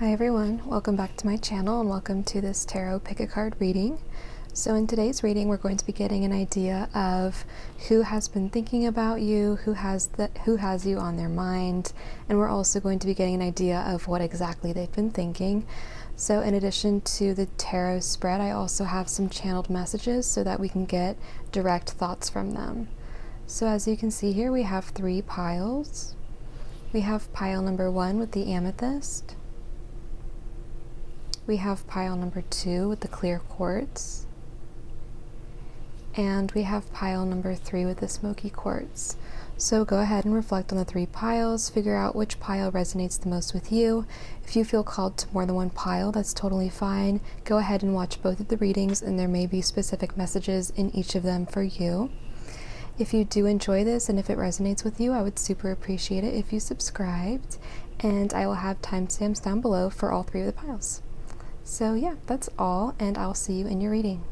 Hi everyone, welcome back to my channel and welcome to this tarot pick a card reading. So in today's reading we're going to be getting an idea of who has been thinking about you, who has you on their mind, and we're also going to be getting an idea of what exactly they've been thinking. So in addition to the tarot spread, I also have some channeled messages so that we can get direct thoughts from them. So as you can see here, we have 3 piles. We have pile number 1 with the amethyst. We have pile number 2 with the clear quartz, and we have pile number 3 with the smoky quartz. So go ahead and reflect on the 3 piles, figure out which pile resonates the most with you. If you feel called to more than one pile, that's totally fine. Go ahead and watch both of the readings, and there may be specific messages in each of them for you. If you do enjoy this and if it resonates with you, I would super appreciate it if you subscribed, and I will have timestamps down below for all 3 of the piles. So yeah, that's all, and I'll see you in your reading.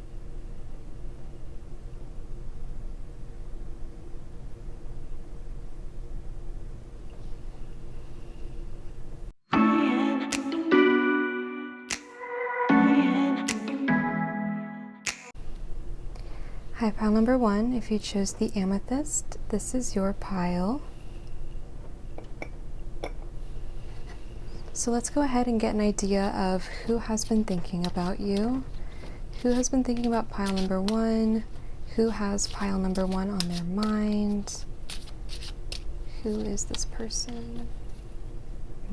Hi, pile number 1. If you chose the amethyst, this is your pile. So let's go ahead and get an idea of who has been thinking about you, who has been thinking about pile number 1, who has pile number 1 on their mind, who is this person?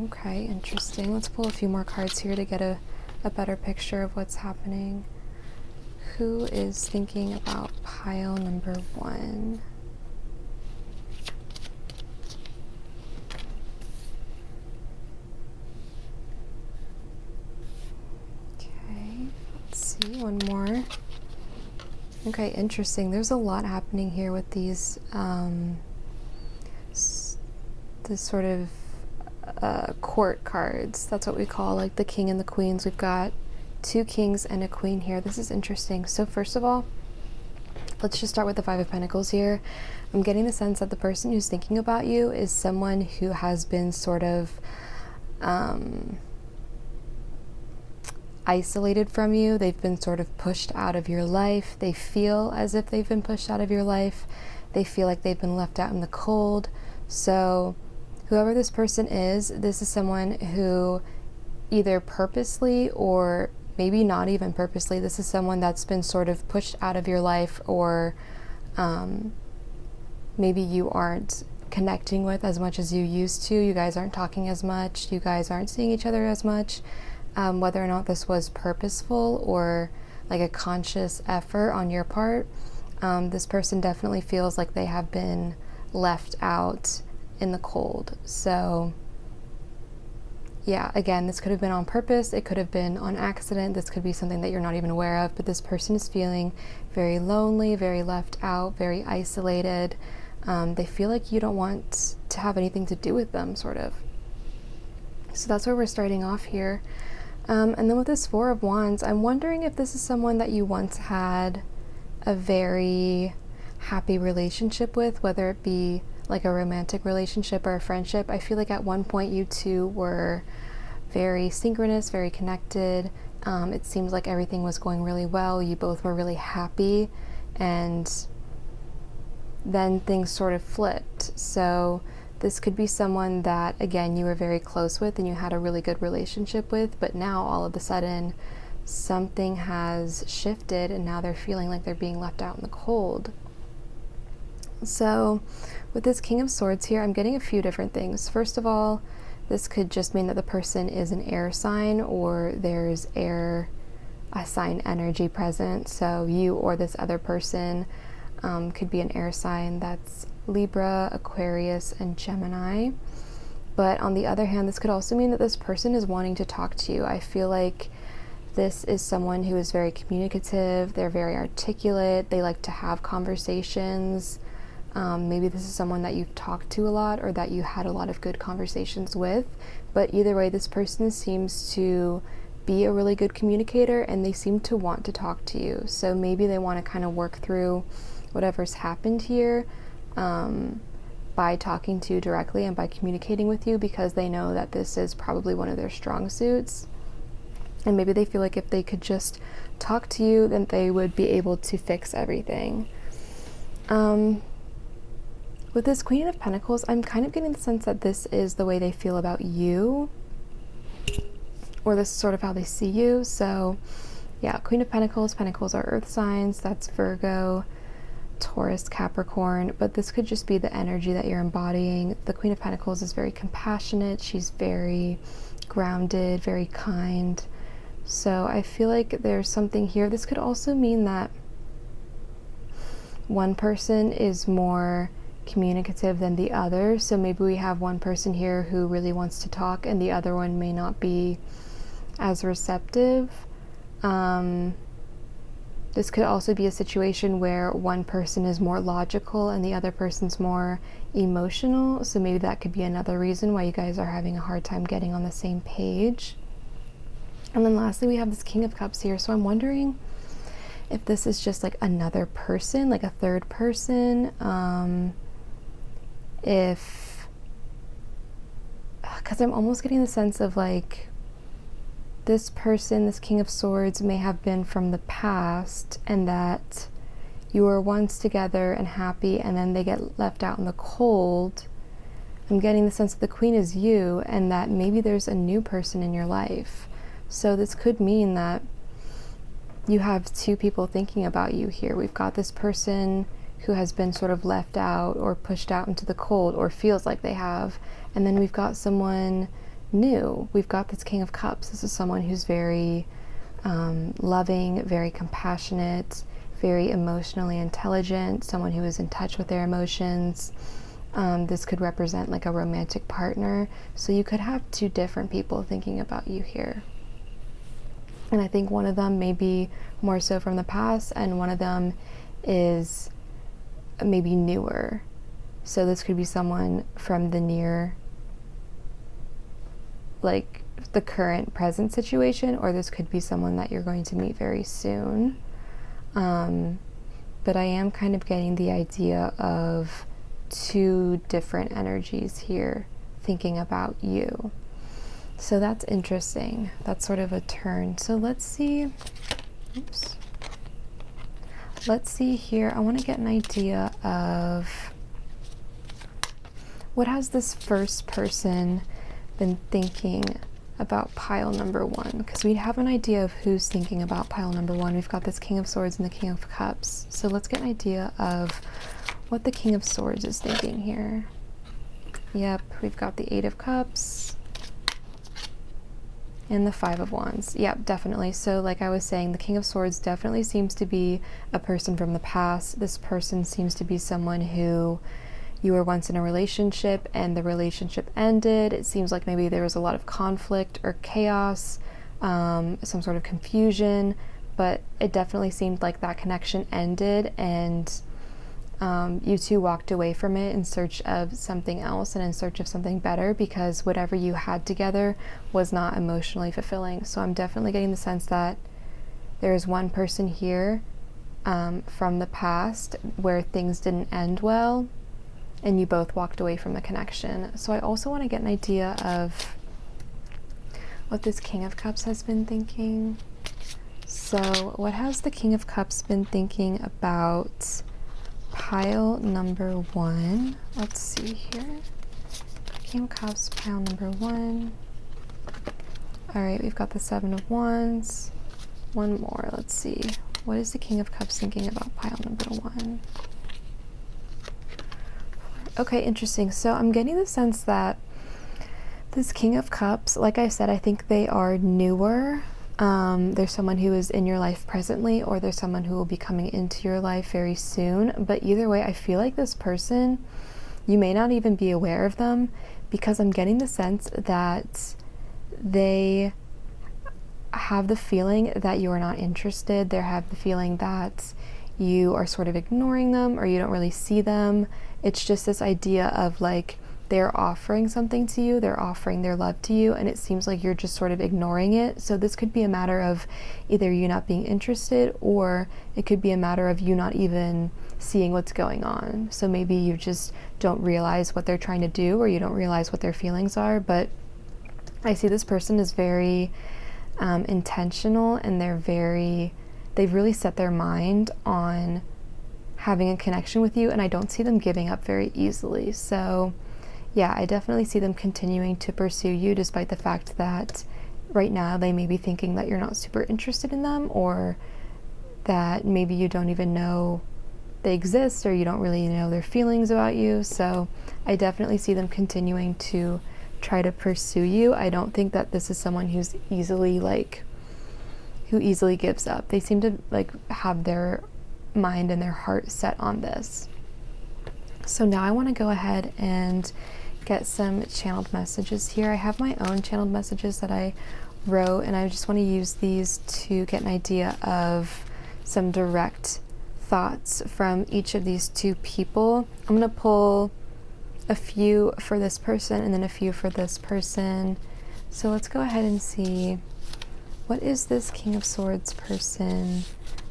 Okay, interesting. Let's pull a few more cards here to get a better picture of what's happening. Who is thinking about pile number 1? See, one more. Okay, interesting. There's a lot happening here with these this sort of court cards. That's what we call like the king and the queens. We've got 2 kings and a queen here. This is interesting. So first of all, let's just start with the 5 of Pentacles here. I'm getting the sense that the person who's thinking about you is someone who has been sort of isolated from you. They've been sort of pushed out of your life. They feel as if they've been pushed out of your life. They feel like they've been left out in the cold. So whoever this person is, this is someone who either purposely or maybe not even purposely, this is someone that's been sort of pushed out of your life, or maybe you aren't connecting with as much as you used to. You guys aren't talking as much. You guys aren't seeing each other as much. Whether or not this was purposeful or like a conscious effort on your part, this person definitely feels like they have been left out in the cold. So yeah, again, this could have been on purpose. It could have been on accident. This could be something that you're not even aware of, but this person is feeling very lonely, very left out, very isolated. They feel like you don't want to have anything to do with them, sort of. So that's where we're starting off here. And then with this 4 of Wands, I'm wondering if this is someone that you once had a very happy relationship with, whether it be like a romantic relationship or a friendship. I feel like at one point you two were very synchronous, very connected. It seems like everything was going really well. You both were really happy, and then things sort of flipped. So this could be someone that, again, you were very close with and you had a really good relationship with, but now all of a sudden something has shifted and now they're feeling like they're being left out in the cold. So with this King of Swords here, I'm getting a few different things. First of all, this could just mean that the person is an air sign, or there's air sign energy present. So you or this other person could be an air sign that's Libra, Aquarius, and Gemini. But on the other hand, this could also mean that this person is wanting to talk to you. I feel like this is someone who is very communicative. They're very articulate. They like to have conversations. Maybe this is someone that you've talked to a lot or that you had a lot of good conversations with. But either way, this person seems to be a really good communicator and they seem to want to talk to you. So maybe they want to kind of work through whatever's happened here. by talking to you directly and by communicating with you, because they know that this is probably one of their strong suits. And maybe they feel like if they could just talk to you, then they would be able to fix everything. With this Queen of Pentacles, I'm kind of getting the sense that this is the way they feel about you, or this is sort of how they see you. So yeah, Queen of Pentacles. Pentacles are earth signs. That's Virgo, Taurus, Capricorn. But this could just be the energy that you're embodying. The Queen of Pentacles is very compassionate. She's very grounded, very kind. So I feel like there's something here. This could also mean that one person is more communicative than the other. So maybe we have one person here who really wants to talk and the other one may not be as receptive. This could also be a situation where one person is more logical and the other person's more emotional. So maybe that could be another reason why you guys are having a hard time getting on the same page. And then lastly, we have this King of Cups here. So I'm wondering if this is just like another person, like a third person. Because I'm almost getting the sense of like this person, this King of Swords, may have been from the past, and that you were once together and happy, and then they get left out in the cold. I'm getting the sense that the Queen is you, and that maybe there's a new person in your life. So this could mean that you have two people thinking about you here. We've got this person who has been sort of left out or pushed out into the cold, or feels like they have, and then we've got someone new. We've got this King of Cups. This is someone who's very loving, very compassionate, very emotionally intelligent, someone who is in touch with their emotions. This could represent like a romantic partner. So you could have two different people thinking about you here. And I think one of them may be more so from the past, and one of them is maybe newer. So this could be someone from the near, like the current present situation, or this could be someone that you're going to meet very soon. But I am kind of getting the idea of two different energies here thinking about you. So that's interesting. That's sort of a turn. So let's see. Oops. Let's see here. I want to get an idea of what has this first person been thinking about pile number one, because we have an idea of who's thinking about pile number one. We've got this King of Swords and the King of Cups. So let's get an idea of what the King of Swords is thinking here. Yep, we've got the Eight of Cups and the Five of Wands. Yep, definitely. So like I was saying, the King of Swords definitely seems to be a person from the past. This person seems to be someone who you were once in a relationship and the relationship ended. It seems like maybe there was a lot of conflict or chaos, some sort of confusion, but it definitely seemed like that connection ended, and you two walked away from it in search of something else and in search of something better, because whatever you had together was not emotionally fulfilling. So I'm definitely getting the sense that there is one person here from the past where things didn't end well, and you both walked away from the connection. So I also want to get an idea of what this King of Cups has been thinking. So what has the King of Cups been thinking about pile number one? Let's see here. King of Cups, pile number one. All right, we've got the Seven of Wands. One more. Let's see. What is the King of Cups thinking about pile number one? Okay, interesting. So I'm getting the sense that this King of Cups, like I said, I think they are newer. There's someone who is in your life presently, or there's someone who will be coming into your life very soon. But either way, I feel like this person, you may not even be aware of them, because I'm getting the sense that they have the feeling that you are not interested. They have the feeling that you are sort of ignoring them, or you don't really see them. It's just this idea of like they're offering something to you, they're offering their love to you, and it seems like you're just sort of ignoring it. So this could be a matter of either you not being interested, or it could be a matter of you not even seeing what's going on. So maybe you just don't realize what they're trying to do, or you don't realize what their feelings are. But I see this person is very intentional, and they've really set their mind on having a connection with you, and I don't see them giving up very easily. So yeah, I definitely see them continuing to pursue you, despite the fact that right now they may be thinking that you're not super interested in them, or that maybe you don't even know they exist, or you don't really know their feelings about you. So I definitely see them continuing to try to pursue you. I don't think that this is someone who easily gives up. They seem to have their mind and their heart set on this. So now I want to go ahead and get some channeled messages here. I have my own channeled messages that I wrote, and I just want to use these to get an idea of some direct thoughts from each of these two people. I'm going to pull a few for this person and then a few for this person. So let's go ahead and see, what is this King of Swords person,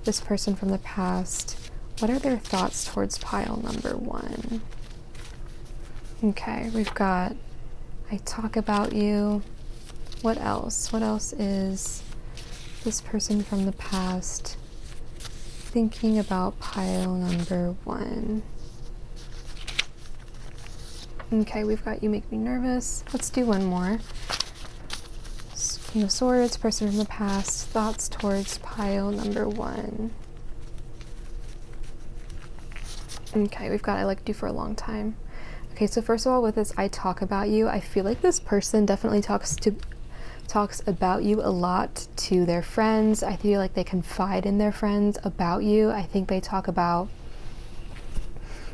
this person from the past, what are their thoughts towards pile number 1? Okay, we've got, I talk about you. What else? What else is this person from the past thinking about pile number 1? Okay, we've got you make me nervous. Let's do one more. King of Swords, person from the past, thoughts towards pile number 1. Okay, we've got I liked you for a long time. Okay, so first of all, with this I talk about you, I feel like this person definitely talks about you a lot to their friends. I feel like they confide in their friends about you. I think they talk about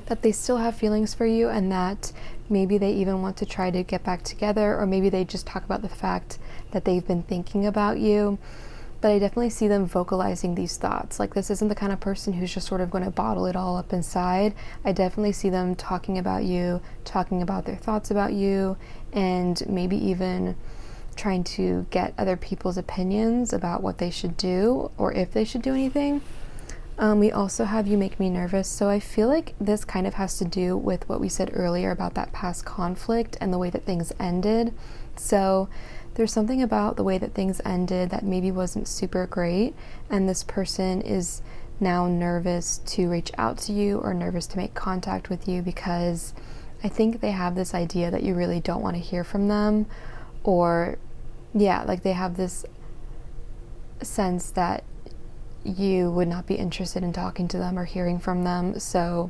that they still have feelings for you, and that maybe they even want to try to get back together, or maybe they just talk about the fact that they've been thinking about you. But I definitely see them vocalizing these thoughts. Like, this isn't the kind of person who's just sort of going to bottle it all up inside. I definitely see them talking about you, talking about their thoughts about you, and maybe even trying to get other people's opinions about what they should do, or if they should do anything. We also have you make me nervous. So I feel like this kind of has to do with what we said earlier about that past conflict and the way that things ended. So there's something about the way that things ended that maybe wasn't super great, and this person is now nervous to reach out to you, or nervous to make contact with you, because I think they have this idea that you really don't want to hear from them, or yeah, like they have this sense that you would not be interested in talking to them or hearing from them. So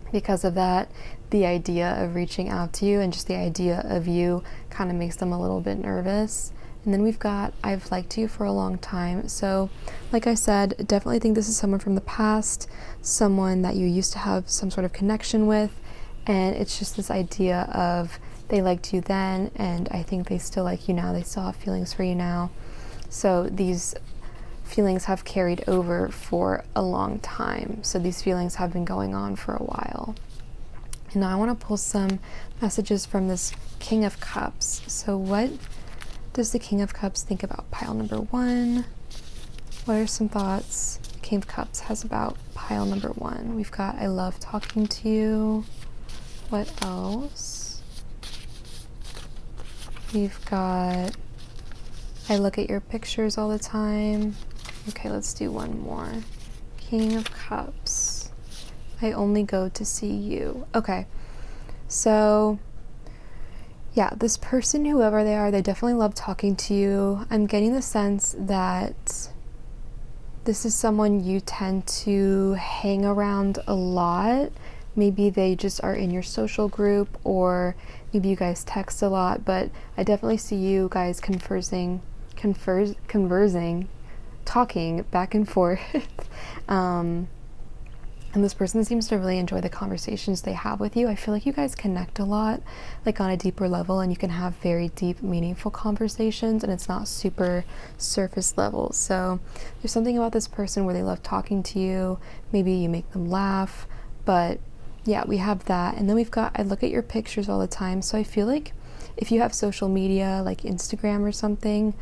because of that, the idea of reaching out to you and just the idea of you kind of makes them a little bit nervous. And then we've got I've liked you for a long time. So like I said, definitely think this is someone from the past, someone that you used to have some sort of connection with, and it's just this idea of they liked you then, and I think they still like you now. They still have feelings for you now. So these feelings have carried over for a long time. So these feelings have been going on for a while. And now I want to pull some messages from this King of Cups. So what does the King of Cups think about pile number 1? What are some thoughts the King of Cups has about pile number 1? We've got I love talking to you. What else? We've got I look at your pictures all the time. Okay, let's do one more. King of Cups. I only go to see you. Okay, so yeah, this person, whoever they are, they definitely love talking to you. I'm getting the sense that this is someone you tend to hang around a lot. Maybe they just are in your social group, or maybe you guys text a lot, but I definitely see you guys conversing, talking back and forth. And this person seems to really enjoy the conversations they have with you. I feel like you guys connect a lot, like on a deeper level, and you can have very deep, meaningful conversations, and it's not super surface level. So there's something about this person where they love talking to you. Maybe you make them laugh, but yeah, we have that. And then we've got, I look at your pictures all the time. So I feel like if you have social media, like Instagram or something,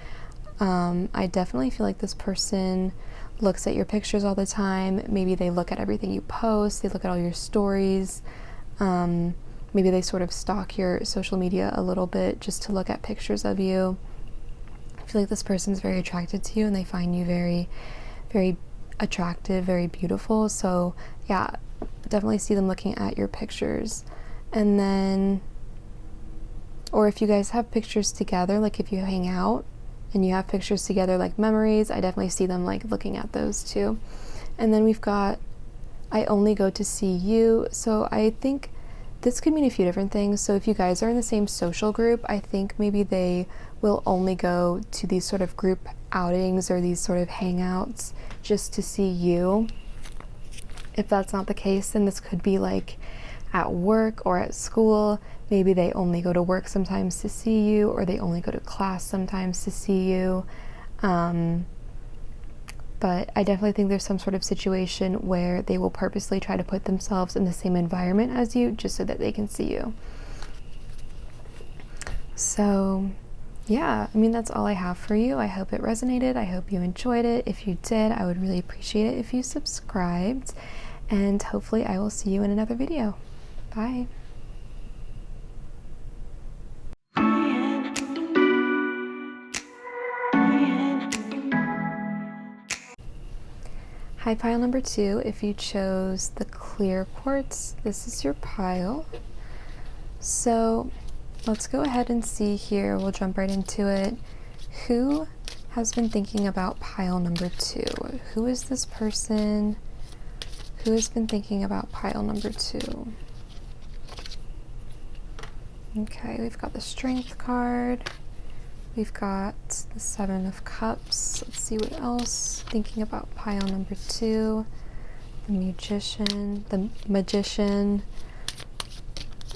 I definitely feel like this person looks at your pictures all the time. Maybe they look at everything you post, they look at all your stories. Maybe they sort of stalk your social media a little bit just to look at pictures of you. I feel like this person's very attracted to you and they find you very, very attractive, very beautiful. So yeah, definitely see them looking at your pictures. And then, or if you guys have pictures together, like if you hang out and you have pictures together, like memories, I definitely see them like looking at those too. And then we've got, I only go to see you. So I think this could mean a few different things. So if you guys are in the same social group, I think maybe they will only go to these sort of group outings or these sort of hangouts just to see you. If that's not the case, then this could be like at work or at school. Maybe they only go to work sometimes to see you, or they only go to class sometimes to see you. But I definitely think there's some sort of situation where they will purposely try to put themselves in the same environment as you just so that they can see you. So yeah, I mean, that's all I have for you. I hope it resonated. I hope you enjoyed it. If you did, I would really appreciate it if you subscribed, and hopefully I will see you in another video. Bye. Hi, pile number 2. If you chose the clear quartz, this is your pile. So let's go ahead and see here. We'll jump right into it. Who has been thinking about pile number 2? Who is this person who has been thinking about pile number 2? Okay, we've got the Strength card. We've got the 7 of Cups. Let's see what else. Thinking about pile number 2. The Magician.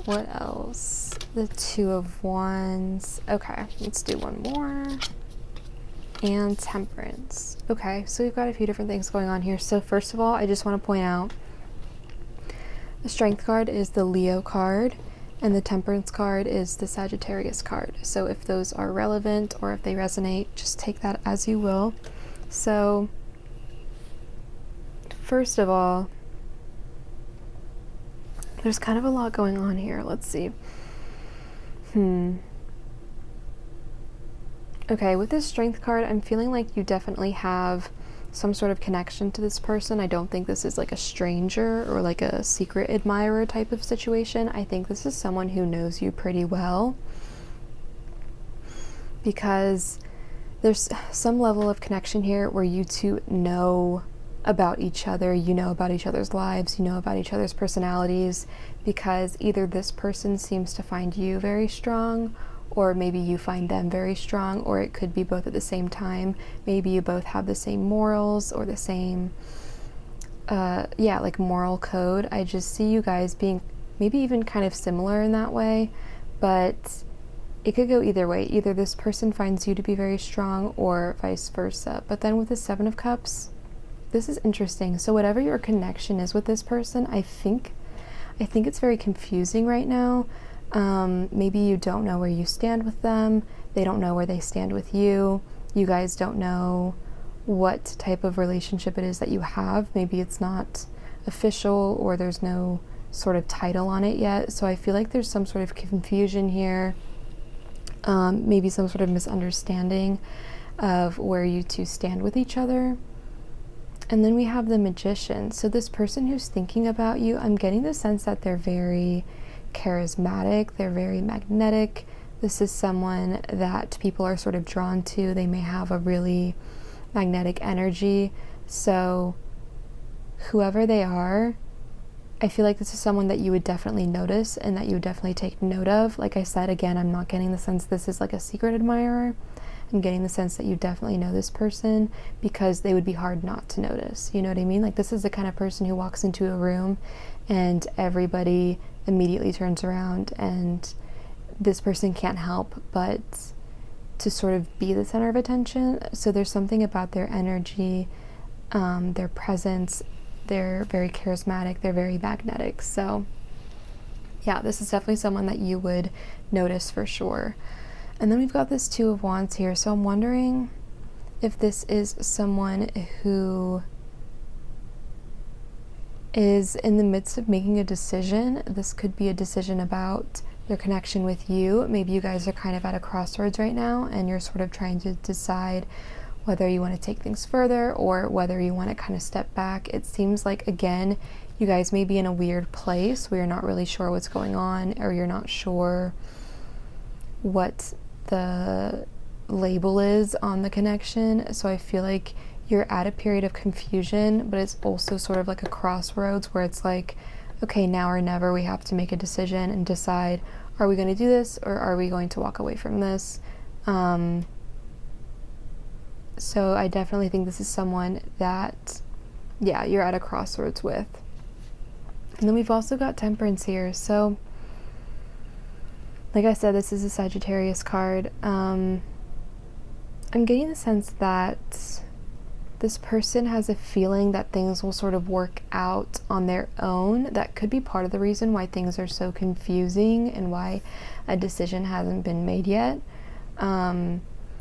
What else? The 2 of Wands. Okay, let's do one more. And Temperance. Okay, so we've got a few different things going on here. So first of all, I just want to point out the Strength card is the Leo card, and the Temperance card is the Sagittarius card. So if those are relevant or if they resonate, just take that as you will. So first of all, there's kind of a lot going on here. Let's see. Okay, with this Strength card, I'm feeling like you definitely have some sort of connection to this person. I don't think this is like a stranger or like a secret admirer type of situation. I think this is someone who knows you pretty well, because there's some level of connection here where you two know about each other, you know about each other's lives, you know about each other's personalities, because either this person seems to find you very strong, or maybe you find them very strong, or it could be both at the same time. Maybe you both have the same morals or the same, like moral code. I just see you guys being maybe even kind of similar in that way, but it could go either way. Either this person finds you to be very strong or vice versa. But then with the 7 of Cups, this is interesting. So whatever your connection is with this person, I think it's very confusing right now. Maybe you don't know where you stand with them. They don't know where they stand with you. You guys don't know what type of relationship it is that you have. Maybe it's not official, or there's no sort of title on it yet. So I feel like there's some sort of confusion here. Maybe some sort of misunderstanding of where you two stand with each other. And then we have the Magician. So this person who's thinking about you, I'm getting the sense that they're very charismatic, they're very magnetic. This is someone that people are sort of drawn to. They may have a really magnetic energy. So whoever they are, I feel like this is someone that you would definitely notice and that you would definitely take note of. Like I said, again, I'm not getting the sense this is like a secret admirer. I'm getting the sense that you definitely know this person, because they would be hard not to notice. You know what I mean? Like, this is the kind of person who walks into a room and everybody immediately turns around, and this person can't help but to sort of be the center of attention. So there's something about their energy, their presence. They're very charismatic. They're very magnetic. So Yeah, this is definitely someone that you would notice for sure. And then we've got this Two of Wands here. So I'm wondering if this is someone who is in the midst of making a decision. This could be a decision about their connection with you. Maybe you guys are kind of at a crossroads right now and you're sort of trying to decide whether you want to take things further or whether you want to kind of step back. It seems like, again, you guys may be in a weird place where you're not really sure what's going on, or you're not sure what the label is on the connection. So I feel like you're at a period of confusion, but it's also sort of like a crossroads where it's like, okay, now or never, we have to make a decision and decide, are we going to do this or are we going to walk away from this? So I definitely think this is someone that, yeah, you're at a crossroads with. And then we've also got Temperance here. So, like I said, this is a Sagittarius card. I'm getting the sense that this person has a feeling that things will sort of work out on their own. That could be part of the reason why things are so confusing and why a decision hasn't been made yet.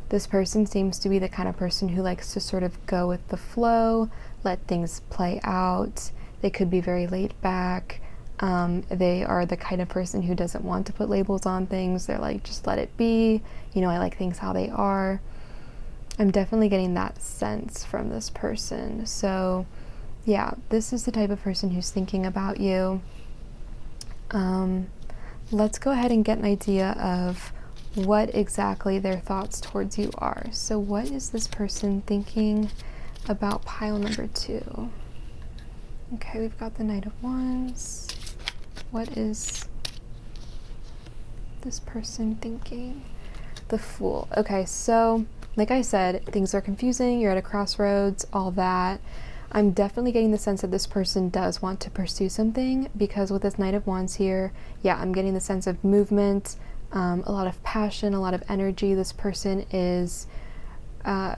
This person seems to be the kind of person who likes to sort of go with the flow, let things play out. They could be very laid back. They are the kind of person who doesn't want to put labels on things. They're like, just let it be. You know, I like things how they are. I'm definitely getting that sense from this person. So, yeah, this is the type of person who's thinking about you. Let's go ahead and get an idea of what exactly their thoughts towards you are. So what is this person thinking about pile number 2? Okay, we've got the Knight of Wands. What is this person thinking? The Fool. Okay, so like I said, things are confusing, you're at a crossroads, all that. I'm definitely getting the sense that this person does want to pursue something, because with this Knight of Wands here, yeah, I'm getting the sense of movement, a lot of passion, a lot of energy. This person is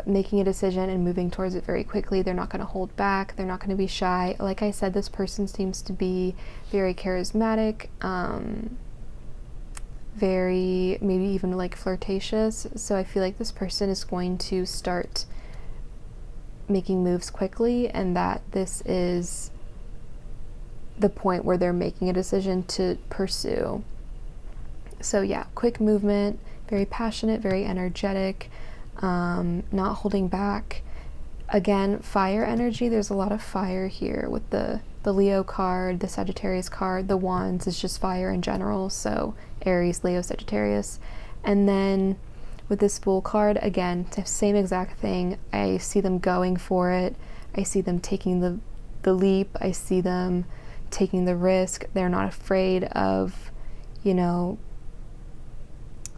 making a decision and moving towards it very quickly. They're not going to hold back. They're not going to be shy. Like I said, this person seems to be very charismatic, very, maybe even like flirtatious. So I feel like this person is going to start making moves quickly, and that this is the point where they're making a decision to pursue. So yeah, quick movement, very passionate, very energetic, not holding back. Again, fire energy. There's a lot of fire here with the Leo card, the Sagittarius card. The Wands is just fire in general, so Aries, Leo, Sagittarius. And then with this Fool card, again, same exact thing. I see them going for it. I see them taking the leap. I see them taking the risk. They're not afraid of, you know,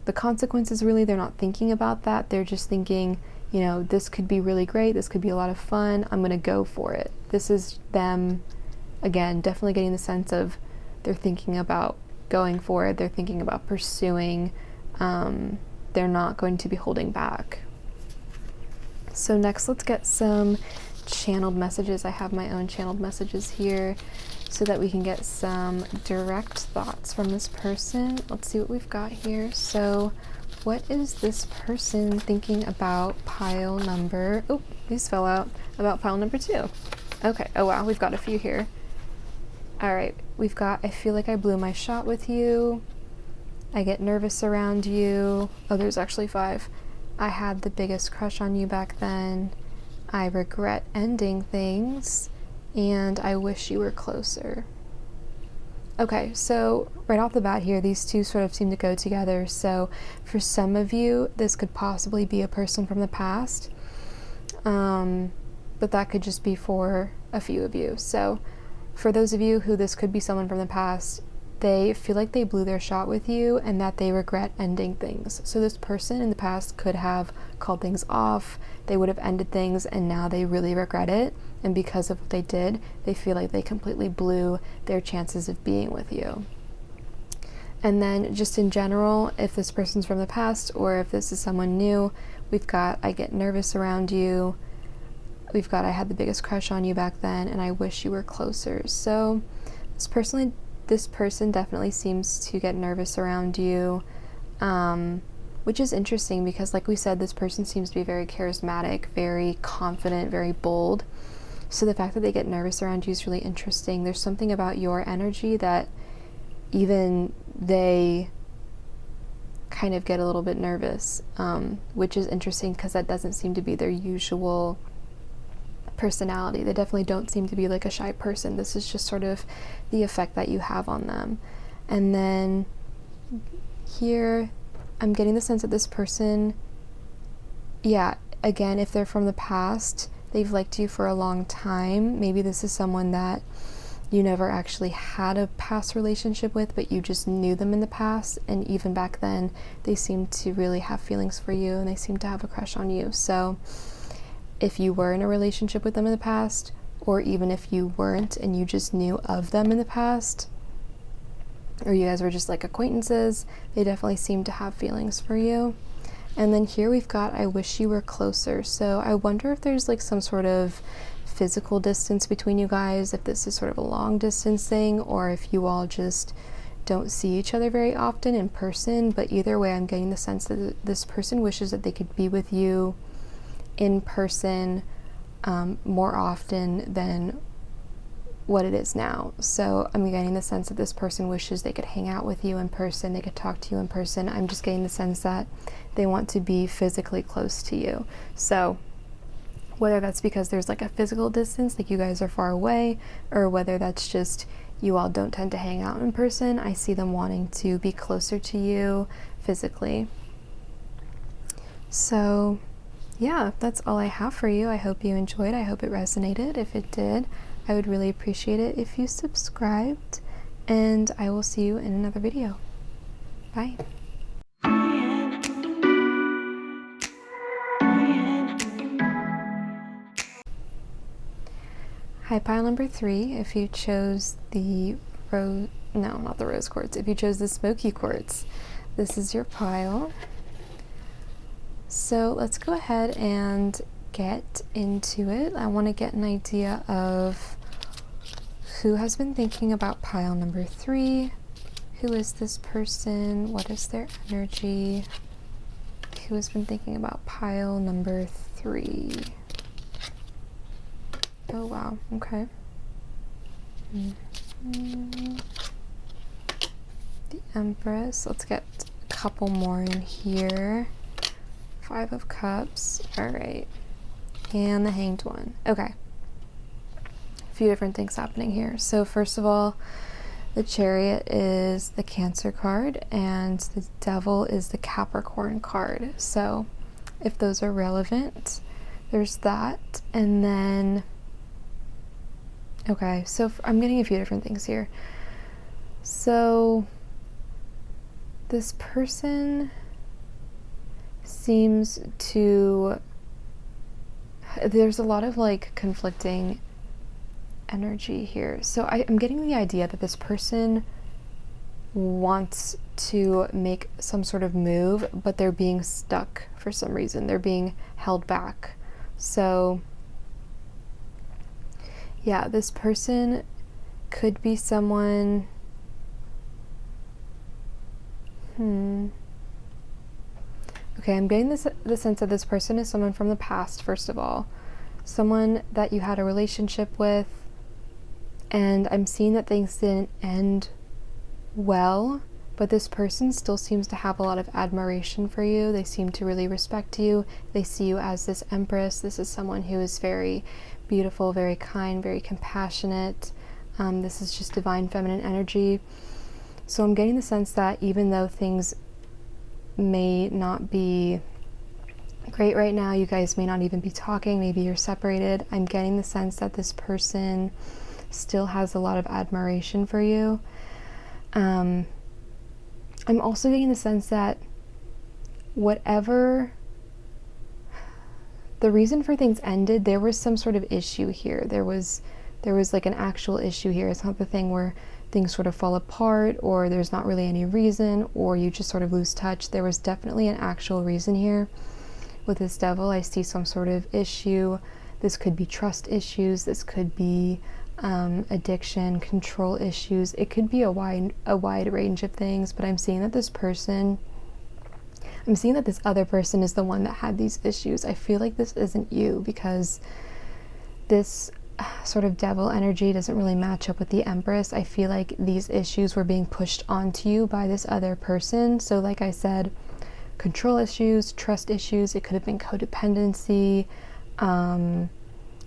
the consequences, really. They're not thinking about that. They're just thinking, you know, this could be really great. This could be a lot of fun. I'm going to go for it. This is them, again, definitely getting the sense of they're thinking about going for it. They're thinking about pursuing. They're not going to be holding back. So next, let's get some channeled messages. I have my own channeled messages here so that we can get some direct thoughts from this person. Let's see what we've got here. So what is this person thinking about pile number, oh, these fell out, about pile number 2. Okay, oh wow, we've got a few here. All right, we've got, I feel like I blew my shot with you. I get nervous around you. Oh, there's actually 5. I had the biggest crush on you back then. I regret ending things. And I wish you were closer. Okay, so right off the bat here, these two sort of seem to go together. So for some of you, this could possibly be a person from the past. But that could just be for a few of you. So for those of you who this could be someone from the past, they feel like they blew their shot with you and that they regret ending things. So this person in the past could have called things off, they would have ended things, and now they really regret it. And because of what they did, they feel like they completely blew their chances of being with you. And then just in general, if this person's from the past or if this is someone new, we've got, I get nervous around you. We've got, I had the biggest crush on you back then and I wish you were closer. So this this person definitely seems to get nervous around you, which is interesting because, like we said, this person seems to be very charismatic, very confident, very bold. So the fact that they get nervous around you is really interesting. There's something about your energy that even they kind of get a little bit nervous, which is interesting because that doesn't seem to be their usual personality. They definitely don't seem to be like a shy person. This is just sort of the effect that you have on them. And then here, I'm getting the sense that this person, yeah, again, if they're from the past, they've liked you for a long time. Maybe this is someone that you never actually had a past relationship with, but you just knew them in the past, and even back then they seem to really have feelings for you and they seem to have a crush on you. So if you were in a relationship with them in the past, or even if you weren't and you just knew of them in the past, or you guys were just like acquaintances, they definitely seem to have feelings for you. And then here we've got, I wish you were closer. So I wonder if there's like some sort of physical distance between you guys, if this is sort of a long distance thing, or if you all just don't see each other very often in person. But either way, I'm getting the sense that this person wishes that they could be with you in person more often than what it is now. So I'm getting the sense that this person wishes they could hang out with you in person, they could talk to you in person. I'm just getting the sense that they want to be physically close to you. So whether that's because there's like a physical distance, like you guys are far away, or whether that's just you all don't tend to hang out in person, I see them wanting to be closer to you physically. So yeah, that's all I have for you. I hope you enjoyed. I hope it resonated. If it did, I would really appreciate it if you subscribed, and I will see you in another video. Bye. Hi, pile number 3. If you chose the not the rose quartz. If you chose the smoky quartz, this is your pile. So let's go ahead and get into it. I want to get an idea of who has been thinking about pile number 3. Who is this person? What is their energy? Who has been thinking about pile number 3? Oh wow, okay. The Empress. Let's get a couple more in here. 5 of Cups. Alright. And the Hanged One. Okay. A few different things happening here. So first of all, the Chariot is the Cancer card, and the Devil is the Capricorn card. So if those are relevant, there's that. And then okay, so I'm getting a few different things here. So this person seems to, there's a lot of like conflicting energy here. So I'm getting the idea that this person wants to make some sort of move, but they're being stuck for some reason. They're being held back. So yeah, this person could be someone, okay, I'm getting the sense that this person is someone from the past, first of all. Someone that you had a relationship with, and I'm seeing that things didn't end well, but this person still seems to have a lot of admiration for you. They seem to really respect you. They see you as this Empress. This is someone who is very beautiful, very kind, very compassionate. This is just divine feminine energy. So I'm getting the sense that even though things may not be great right now, you guys may not even be talking, maybe you're separated, I'm getting the sense that this person still has a lot of admiration for you. I'm also getting the sense that whatever the reason for things ended, there was some sort of issue here. There was like an actual issue here. It's not the thing where things sort of fall apart, or there's not really any reason, or you just sort of lose touch. There was definitely an actual reason here. With this Devil, I see some sort of issue. This could be trust issues. This could be addiction, control issues. It could be a wide range of things, but I'm seeing that this other person is the one that had these issues. I feel like this isn't you, because this sort of devil energy doesn't really match up with the Empress. I feel like these issues were being pushed onto you by this other person. So like I said, control issues, trust issues, it could have been codependency,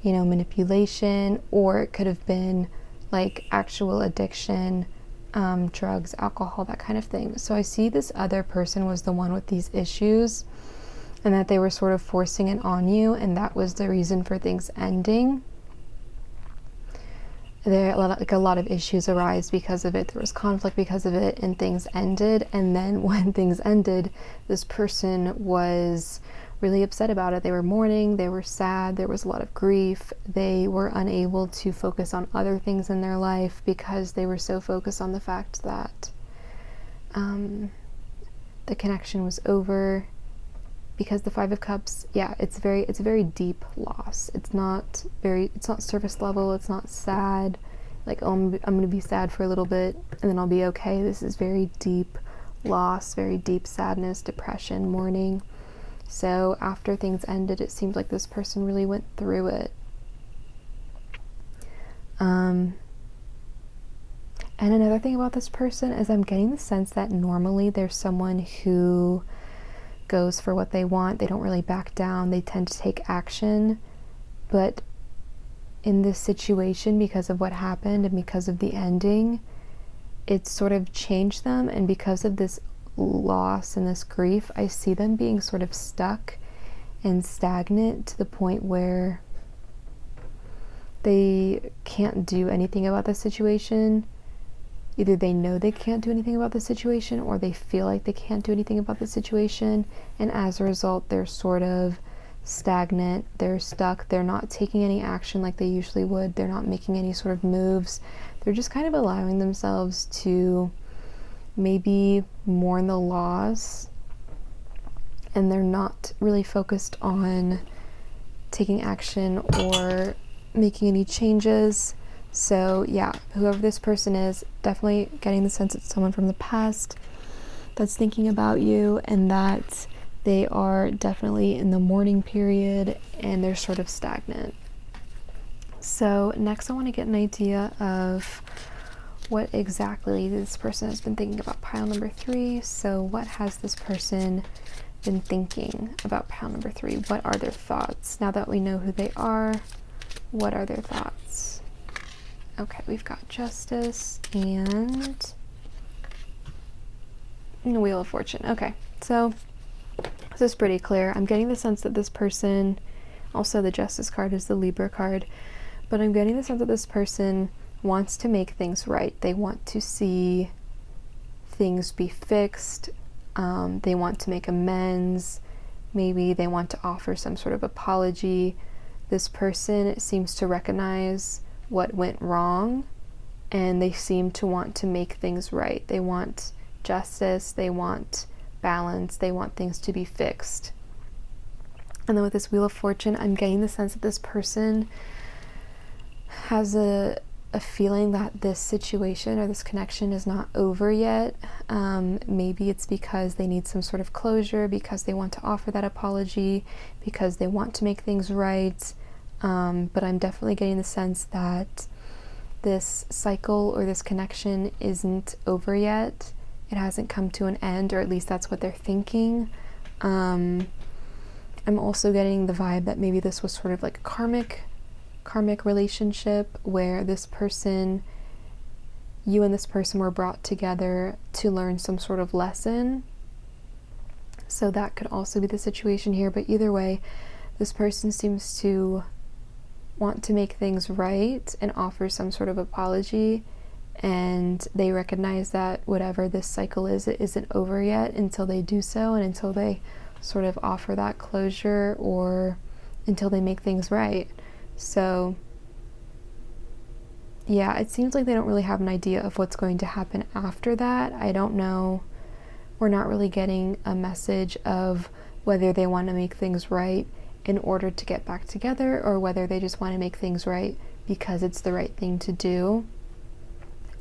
manipulation, or it could have been like actual addiction, drugs, alcohol, that kind of thing. So I see this other person was the one with these issues, and that they were sort of forcing it on you, and that was the reason for things ending. A lot of issues arise because of it. There was conflict because of it, and things ended. And then when things ended, this person was really upset about it. They were mourning, they were sad, there was a lot of grief. They were unable to focus on other things in their life because they were so focused on the fact that the connection was over. Because the Five of Cups, it's a very deep loss. It's not surface level. It's not sad, like, oh, I'm going to be sad for a little bit and then I'll be okay. This is very deep loss, very deep sadness, depression, mourning. So after things ended, it seemed like this person really went through it. And another thing about this person is I'm getting the sense that normally there's someone who goes for what they want. They don't really back down. They tend to take action. But in this situation, because of what happened and because of the ending, it sort of changed them. And because of this loss and this grief, I see them being sort of stuck and stagnant to the point where they can't do anything about the situation. Either they know they can't do anything about the situation, or they feel like they can't do anything about the situation, and as a result they're sort of stagnant, they're stuck, they're not taking any action like they usually would, they're not making any sort of moves, they're just kind of allowing themselves to maybe mourn the loss, and they're not really focused on taking action or making any changes. So yeah, whoever this person is, definitely getting the sense it's someone from the past that's thinking about you, and that they are definitely in the mourning period and they're sort of stagnant. So next I want to get an idea of what exactly this person has been thinking about pile number 3. So what has this person been thinking about pile number 3? What are their thoughts? Now that we know who they are, what are their thoughts? Okay, we've got Justice and the Wheel of Fortune. Okay, so this is pretty clear. I'm getting the sense that this person, also the Justice card is the Libra card, but I'm getting the sense that this person wants to make things right. They want to see things be fixed. They want to make amends. Maybe they want to offer some sort of apology. This person seems to recognize what went wrong, and they seem to want to make things right. They want justice, they want balance, they want things to be fixed. And then with this Wheel of Fortune, I'm getting the sense that this person has a feeling that this situation or this connection is not over yet. Maybe it's because they need some sort of closure, because they want to offer that apology, because they want to make things right. But I'm definitely getting the sense that this cycle or this connection isn't over yet. It hasn't come to an end, or at least that's what they're thinking. I'm also getting the vibe that maybe this was sort of like a karmic relationship where this person, you and this person were brought together to learn some sort of lesson. So that could also be the situation here, but either way, this person seems to want to make things right and offer some sort of apology, and they recognize that whatever this cycle is, it isn't over yet until they do so, and until they sort of offer that closure, or until they make things right. So yeah, it seems like they don't really have an idea of what's going to happen after that. I don't know. We're not really getting a message of whether they want to make things right in order to get back together, or whether they just want to make things right because it's the right thing to do.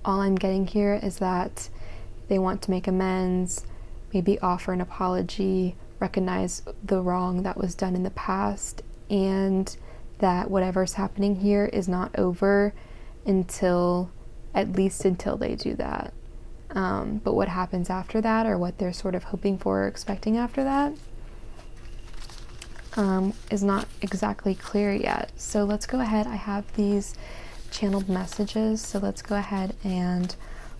All I'm getting here is that they want to make amends, maybe offer an apology, recognize the wrong that was done in the past, and that whatever's happening here is not over at least until they do that. But what happens after that, or what they're sort of hoping for or expecting after that, is not exactly clear yet. So let's go ahead. I have these channeled messages, so let's go ahead and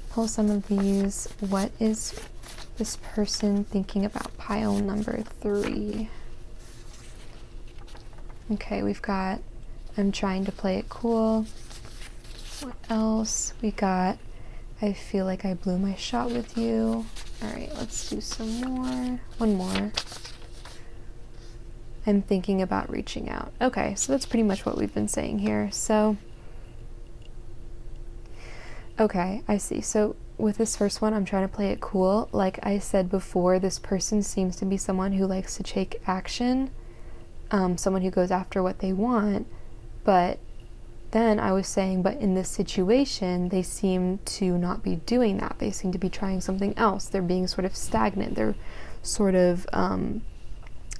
pull some of these. What is this person thinking about pile number 3? Okay, we've got, I'm trying to play it cool. What else? We got, I feel like I blew my shot with you. All right, let's do some more. One more. I'm thinking about reaching out. Okay, so that's pretty much what we've been saying here. So, okay, I see. So with this first one, I'm trying to play it cool. Like I said before, this person seems to be someone who likes to take action, someone who goes after what they want. But then I was saying, but in this situation, they seem to not be doing that. They seem to be trying something else. They're being sort of stagnant. They're sort of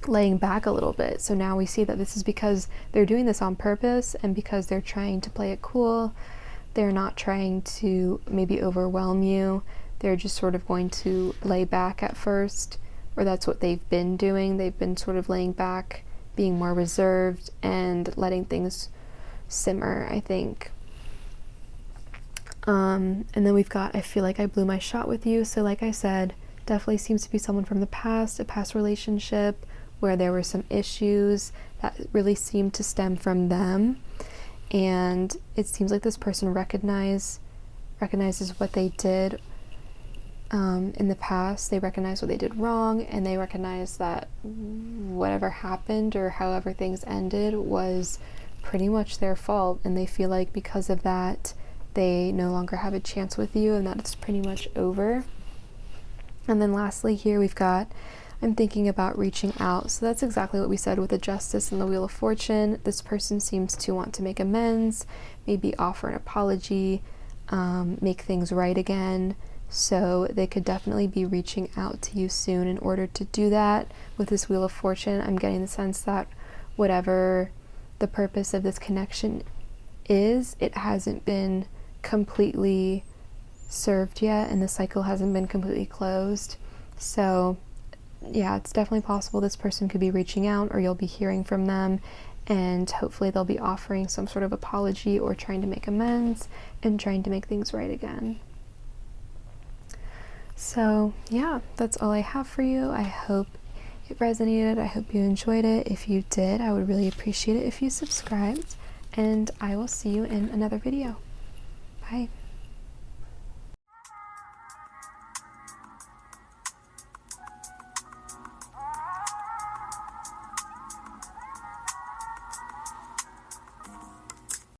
laying back a little bit. So now we see that this is because they're doing this on purpose, and because they're trying to play it cool. They're not trying to maybe overwhelm you. They're just sort of going to lay back at first, or that's what they've been doing. They've been sort of laying back, being more reserved, and letting things simmer, I think. And then we've got, I feel like I blew my shot with you. So like I said, definitely seems to be someone from the past, a past relationship where there were some issues that really seemed to stem from them. And it seems like this person recognizes what they did in the past. They recognize what they did wrong, and they recognize that whatever happened or however things ended was pretty much their fault, and they feel like because of that they no longer have a chance with you, and that it's pretty much over. And then lastly here we've got, I'm thinking about reaching out. So that's exactly what we said with the Justice and the Wheel of Fortune. This person seems to want to make amends, maybe offer an apology, make things right again. So they could definitely be reaching out to you soon in order to do that. With this Wheel of Fortune, I'm getting the sense that whatever the purpose of this connection is, it hasn't been completely served yet, and the cycle hasn't been completely closed. So yeah, it's definitely possible this person could be reaching out, or you'll be hearing from them, and hopefully they'll be offering some sort of apology or trying to make amends and trying to make things right again. So yeah, that's all I have for you. I hope it resonated. I hope you enjoyed it. If you did, I would really appreciate it if you subscribed, and I will see you in another video. Bye.